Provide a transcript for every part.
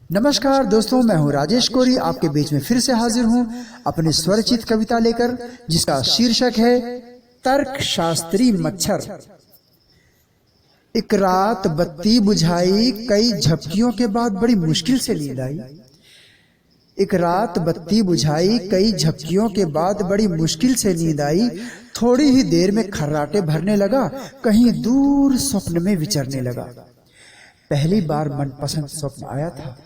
नमस्कार दोस्तों, मैं हूं राजेश कोरी आपके बीच में फिर से हाजिर हूं अपनी स्वरचित कविता लेकर, जिसका शीर्षक है तर्कशास्त्री मच्छर। एक रात बत्ती बुझाई, कई झपकियों के बाद बड़ी मुश्किल से नींद आई। एक रात बत्ती बुझाई, कई झपकियों के बाद बड़ी मुश्किल से नींद आई। थोड़ी ही देर में खर्राटे भरने लगा, कहीं दूर स्वप्न में विचरने लगा। पहली बार मनपसंद स्वप्न आया था,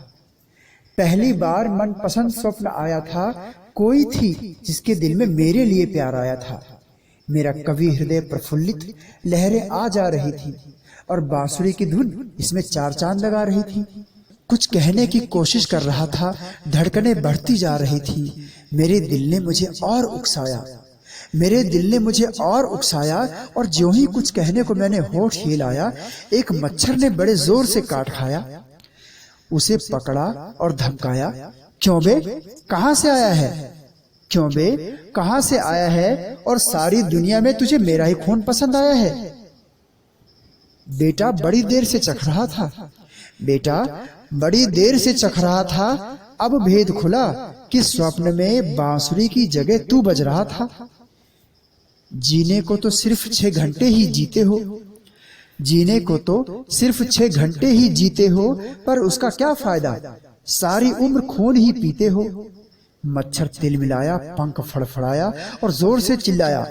पहली बार मनपसंद स्वप्न आया था। कोई थी जिसके दिल में मेरे लिए प्यार आया था। मेरा कवि हृदय प्रफुल्लित, लहरें आ जा रही थी और बांसुरी की धुन इसमें चार चांद लगा रही थी। कुछ कहने की कोशिश कर रहा था, धड़कनें बढ़ती जा रही थी। मेरे दिल ने मुझे और उकसाया, मेरे दिल ने मुझे और उकसाया, और ज्यों ही कुछ कहने को मैंने होठ हिलाया, एक मच्छर ने बड़े जोर से काट खाया। उसे पकड़ा और धमकाया, क्यों बे, कहां से आया है? क्यों बे, कहां से आया है? और सारी दुनिया में तुझे मेरा ही खून पसंद आया है? बेटा बड़ी देर से चख रहा था, बेटा बड़ी देर से चख रहा था। अब भेद खुला कि स्वप्न में बांसुरी की जगह तू बज रहा था। जीने को तो सिर्फ 6 घंटे ही जीते हो, जीने को तो सिर्फ 6 घंटे ही जीते हो, पर उसका क्या फायदा, सारी उम्र खून ही पीते हो। मच्छर तिल मिलाया, पंख फड़फड़ाया और जोर से चिल्लाया,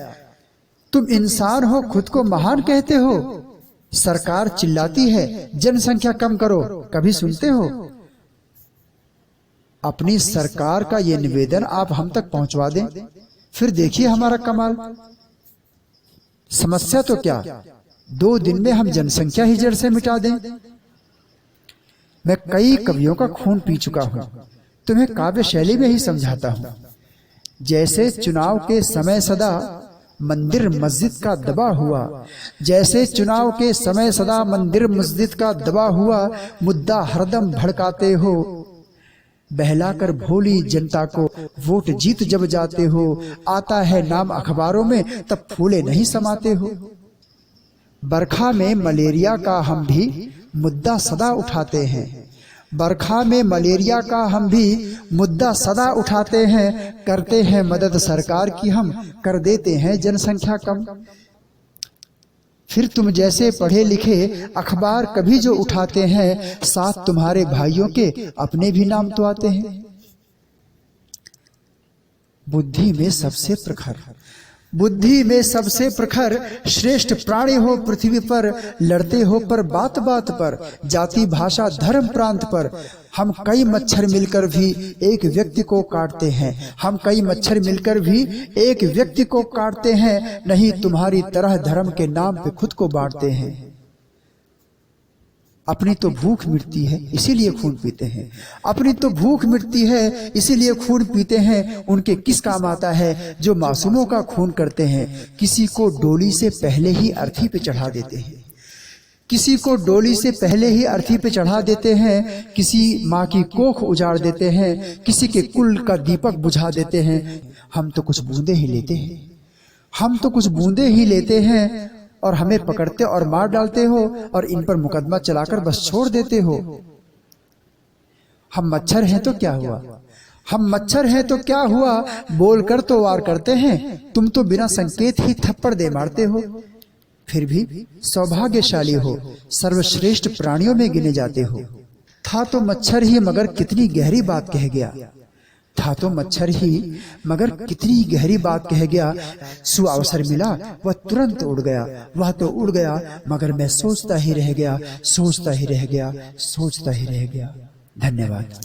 तुम इंसान हो, खुद को महान कहते हो। सरकार चिल्लाती है जनसंख्या कम करो, कभी सुनते हो? अपनी सरकार का ये निवेदन आप हम तक पहुंचवा दें, फिर देखिए हमारा कमाल। समस्या तो क्या, 2 दिन में हम जनसंख्या ही जड़ से मिटा दें। मैं कई कवियों का खून पी चुका हूं, तुम्हें काव्य शैली में ही समझाता हूं। जैसे चुनाव के समय सदा मंदिर मस्जिद का दबा हुआ, जैसे चुनाव के समय सदा मंदिर मस्जिद का दबा हुआ, मुद्दा हरदम भड़काते हो। बहलाकर भोली जनता को वोट जीत जब जाते हो, आता है नाम अखबारों में तब फूले नहीं समाते हो। बरखा में मलेरिया का हम भी मुद्दा सदा उठाते हैं, बरखा में मलेरिया का हम भी मुद्दा सदा उठाते हैं। करते हैं मदद सरकार की, हम कर देते हैं जनसंख्या कम। फिर तुम जैसे पढ़े लिखे अखबार कभी जो उठाते हैं, साथ तुम्हारे भाइयों के अपने भी नाम तो आते हैं। बुद्धि में सबसे प्रखर, बुद्धि में सबसे प्रखर, श्रेष्ठ प्राणी हो पृथ्वी पर। लड़ते हो पर बात बात पर, जाति भाषा धर्म प्रांत पर। हम कई मच्छर मिलकर भी एक व्यक्ति को काटते हैं, हम कई मच्छर मिलकर भी एक व्यक्ति को काटते हैं। नहीं तुम्हारी तरह धर्म के नाम पे खुद को बांटते हैं। अपनी तो भूख मिटती है इसीलिए खून पीते हैं, अपनी तो भूख मिटती है इसीलिए खून पीते हैं। उनके किस काम आता है जो मासूमों का खून करते हैं? किसी को डोली से पहले ही अर्थी पे चढ़ा देते हैं, किसी को डोली से पहले ही अर्थी पे चढ़ा देते हैं। किसी माँ की कोख उजाड़ देते हैं, किसी के कुल का दीपक बुझा देते हैं। हम तो कुछ बूंदे ही लेते हैं, हम तो कुछ बूंदे ही लेते हैं, और हमें पकड़ते और मार डालते हो, और इन पर मुकदमा चलाकर बस छोड़ देते हो। हम मच्छर हैं तो क्या हुआ, हम मच्छर हैं तो क्या हुआ, बोलकर तो वार करते हैं। तुम तो बिना संकेत ही थप्पड़ दे मारते हो। फिर भी सौभाग्यशाली हो, सर्वश्रेष्ठ प्राणियों में गिने जाते हो। था तो मच्छर ही मगर कितनी गहरी बात कह गया, था तो मच्छर ही मगर कितनी गहरी बात कह गया। सुअवसर मिला वह तुरंत उड़ गया, वह तो उड़ गया मगर मैं सोचता ही रह गया, सोचता ही रह गया, सोचता ही रह गया। धन्यवाद।